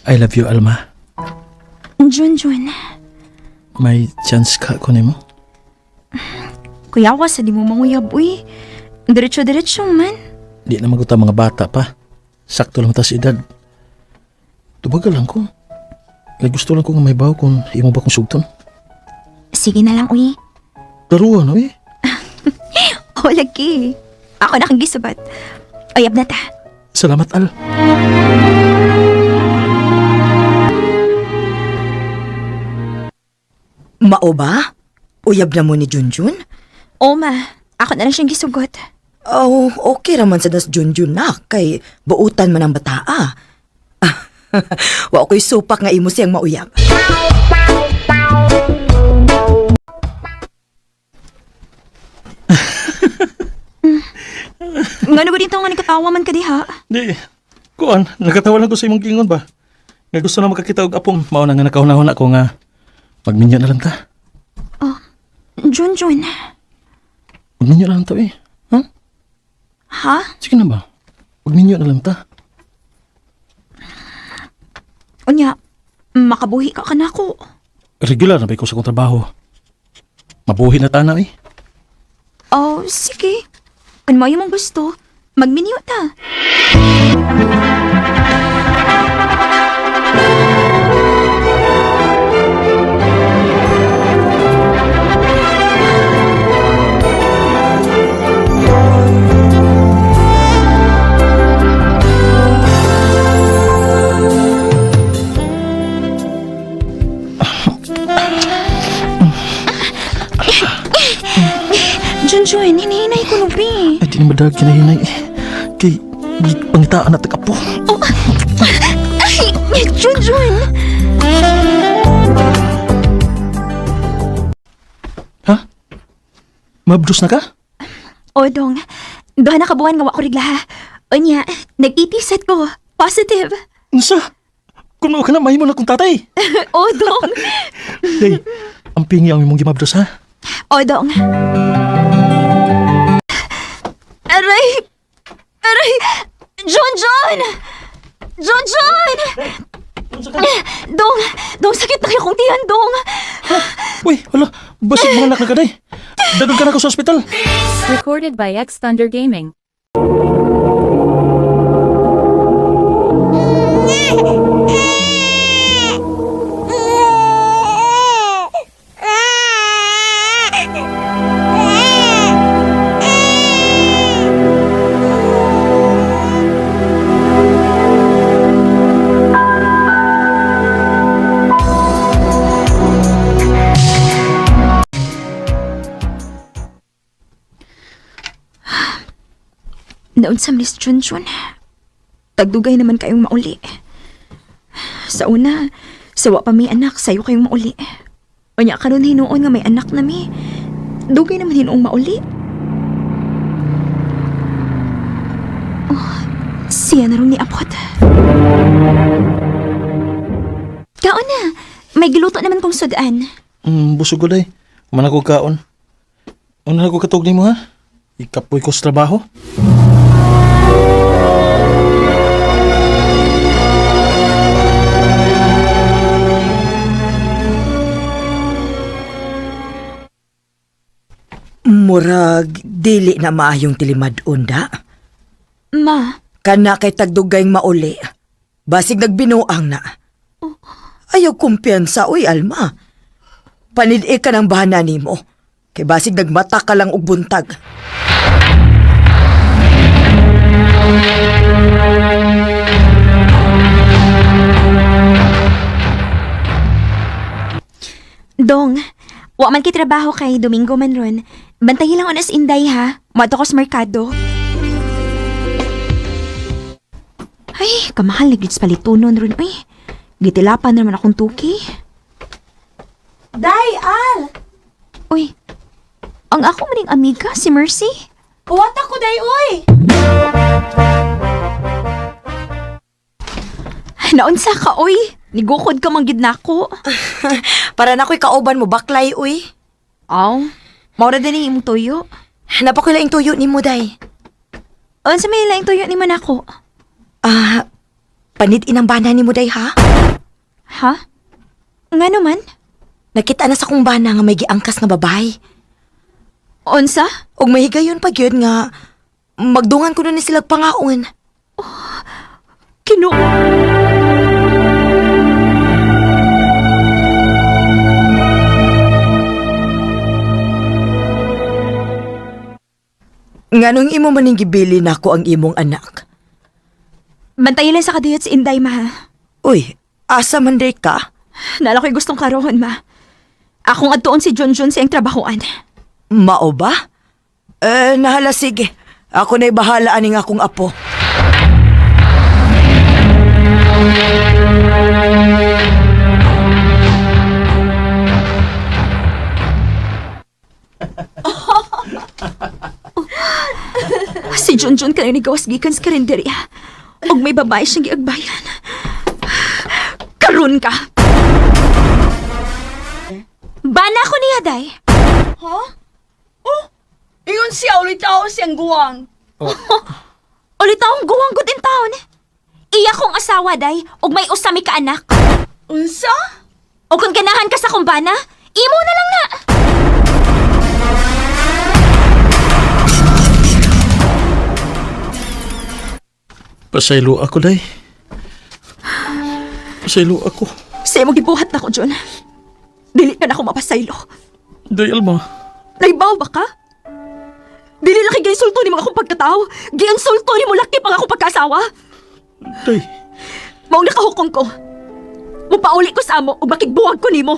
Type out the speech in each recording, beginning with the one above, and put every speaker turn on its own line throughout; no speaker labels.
I love you, Alma.
Junjun,
May chance ka ko nimo?
kuyawa sa di mo manguyab, uy. Diretso-diretso man.
Di na maguta mga bata pa. Sakto lang ta sa edad. Tubagal lang ko. Kaya gusto lang ko nga may baw kung imo ba kong sugton.
Sige na lang, uy.
Daruan, oy.
O, lagi. Ako na kang gisubat. Uyab na ta.
Salamat, Al.
Mao ba? Uyab na mo ni Junjun?
O, ma. Ako na lang siyang gisugot.
Oh, okay raman sa das Junjun na. Kay buutan man ang bataa. Wa ko'y supak nga imo siyang mauyab.
Nga na ba dito nga nagkatawa man ka diha?
Di. Kuan, nagkatawa lang ko sa imong gingon ba? Nga gusto na makakita og apong mao na nga nakahunahon ako nga magminyo na lang ta.
Junjun.
Magminyo na lang ta eh. Ha?
Ha?
Sige na ba? Magminyo na lang ta.
Unya, makabuhi ka na ko.
Regular na ba ko sa kong trabaho? Mabuhi na ta na eh.
Oh, sige. Kung mo yung gusto, magminyo ta. Junjun, hinihinay ko nubi.
Ay, di na madag kinahinay. Kay, pangitaan na tagapo.
Ay, Junjun.
Ha? Mabdos na ka?
O, dong. Doha na kabuhan nga wako rigla ha. O niya, nag-itisat ko. Positive.
Unsa? Kung mo ka na, mahimo na kong tatay.
O, dong.
Day, ang pingi ang imong gimabdos ha?
O, dong. Aray! Aray! Junjun! Junjun! Dong, sakit na kayo kong tiyan, Dong.
Uy, wala. Basig mga anak na ka, day. Dadog ka na ako sa ospital.
Recorded by X Thunder Gaming.
Naon sa Miss Junjun. Tagdugay naman kayong mauli. Sa una, sawa pa may anak, sayo kayong mauli. Unya karon hinuon nga may anak na mi. Dugay naman hinuong mauli. Oh, siya na rin ni Apot. Kaon na, may giluto naman kong sudan.
Busog ko, day. Manako kaon. Ano ako katog ni mo, ha? Ikapoy ko sa trabaho.
Murag, dili na maayong tilimad da.
Ma,
Kana kay tagdugayng mauli. Basig nagbinuang na. Ayaw kumpiyansa, uy, Alma. Panidi ka ng bahana nimo. Kay basig nagmata ka lang og buntag.
Dong, wa man kay trabaho kay Domingo man ron. Bantayi lang onas inday ha. Mato ko sa merkado. Ay, kamahal na gits palitunon ron. Uy, gitilapan naman akong tuki.
Day, Al!
Uy, ang ako maning amiga, si Mercy.
Uwat ako, Day, uy!
Naunsa ka, uy. Nigukod ka manggid nako.
Para na ko'y kauban mo, baklay, uy.
Aw, maura din yung imong tuyo.
Napakulaing tuyo ni mo, day.
Unsa may laing tuyo ni man ako?
Panid inang bana ni mo day ha?
Ha? Nga naman?
Nakita na sa kong bana nga may giangkas nga babae.
Unsa?
Og mahigayon pa gyud nga magdungan ko na ni sila pangaon.
Kinu...
Nganong imo maning gibili nako ang imong anak?
Bantayin lang sa kaduyot si Inday, ma.
Uy, asa man day ka?
Nala ko'y gustong karoon, ma. Akong adtuon si Junjun siyang trabahoan.
Mao ba? Nahala sige. Ako na'y bahala aning akong apo.
Si Junjun ka ni gawas gikan sa karinderya. Og may babae siyang giagbayan. Karon ka! Bana ko niya, day.
Ingon siya ulit ako siyang guwang.
Ulit akong guwang good in town. Iya kong asawa, day. Og may usami ka anak.
Unsa?
O kung ganahan ka sa kumbana, imo na lang na.
Pasaylo ako, day. Pasaylo ako.
Sa mo gibuhat na ko, John. Dili ka na ako mapasaylo.
Day, Alma.
Naibaw ba ka? Dili laki gi-insulto ni mo akong pagkatao. Gi-insulto ni mo laki pang akong pagkasawa.
Day.
Maong nakahukong ko. Mupauli ko sa amo ug makigbuwag ko nimo.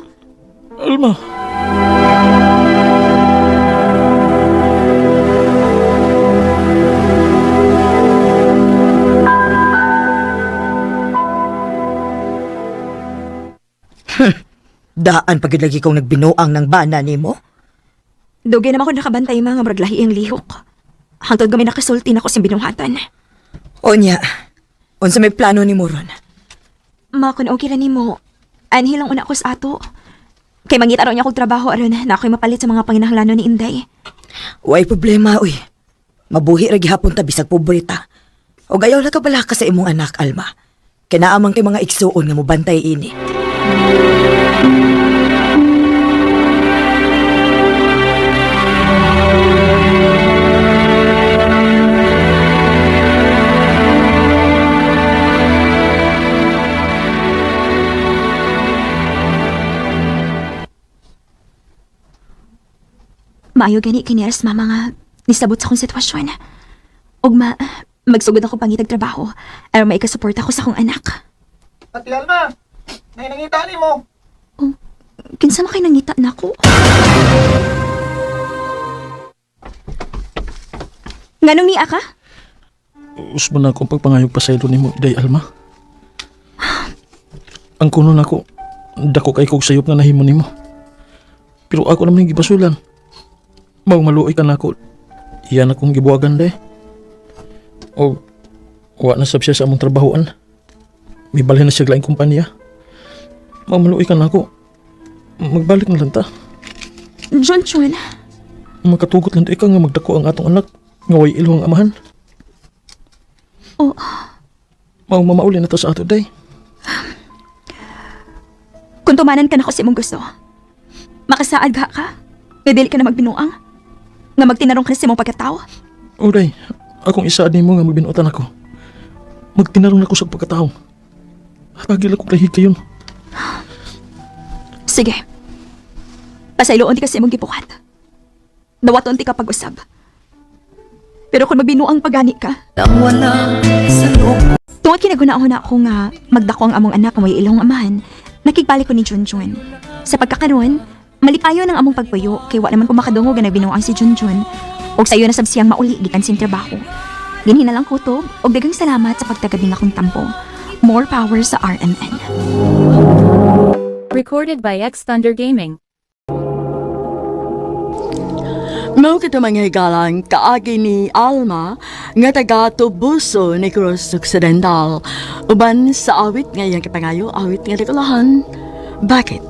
Alma.
Daan pagid lagi kong nagbinuang ng bana nimo.
Dugay naman ko nakabantay mga braglahi ang lihok. Hangtod kami nakasulti na ko sa binuhatan.
Onya, unsa may plano ni mo ron?
Ma, kung okay ra nimo, anhi lang una ko sa ato. Kay mangita raw niya kong trabaho aron na ako'y mapalit sa mga panginahanglanon ni Inday.
Way problema, uy. Mabuhi ra gihapon ta bisag pobreta. O gayaw la ka bala ka sa imong anak, Alma. Kinaamang kay mga igsuon nga mobantay ini.
Maayo gani kinias mama nga nisabot sa akong sitwasyon. Ug magsugod ako pangitag trabaho aron maikasupport ako sa akong anak.
Ate Alma, may nangita ni mo.
Kinsa man kay nangita nako? Nganong niya ka?
Usman na akong pagpangayog pasaylo ni mo, Day, Alma. Ang kuno na ako, dako kay kog sayop nga nahimo nimo. Pero ako naman yung gibasulan. Maluoy ka na ako. Iyan akong gibuwagan, Day. O, wa na sab siya sa among trabahoan. May balhin na siya laing kumpanya. Maluoy ka na ako. Magbalik na lang ta.
John Chuen,
Makatugot lang ikaw nga magdako ang atong anak. Nga way ilong amahan.
oh,
Mamauli na ta sa ato, Day.
kung tumanan ka na ko sa imong gusto, makasaad ka ka, nga dili ka na magbinuang, nga magtinarong ka sa imong pagkatao.
O, Day. Akong isaad ni mo nga magbinuotan ako. Magtinarong ako sa pagkatao. Pagil ako lahig kayon.
Sige. Pasayloon ti ka sa imong gibuhat. Dawaton ti ka pag-usab. Pero kung magbinuang pagani ka, tungod kinagunahon na ako nga magdako ang among anak nga may ilong amahan, nakigbalik ko ni Junjun. Sa pagkakaroon, malipayo ng among pagpuyo kay wa naman ko makadungog nga nagbinuang si Junjun. Og sayo na sab siyang mauli gikan sing trabaho. Dinhi na lang kutob og daghang salamat sa pagtagabing akong tampo. More power sa RMN.
Recorded by X Thunder Gaming.
Mao kita mga higalang kaagi ni Alma nga taga Tubuso, Negros Occidental. Uban sa awit nga iyang kapangayo, awit nga nagulahan. Bakit?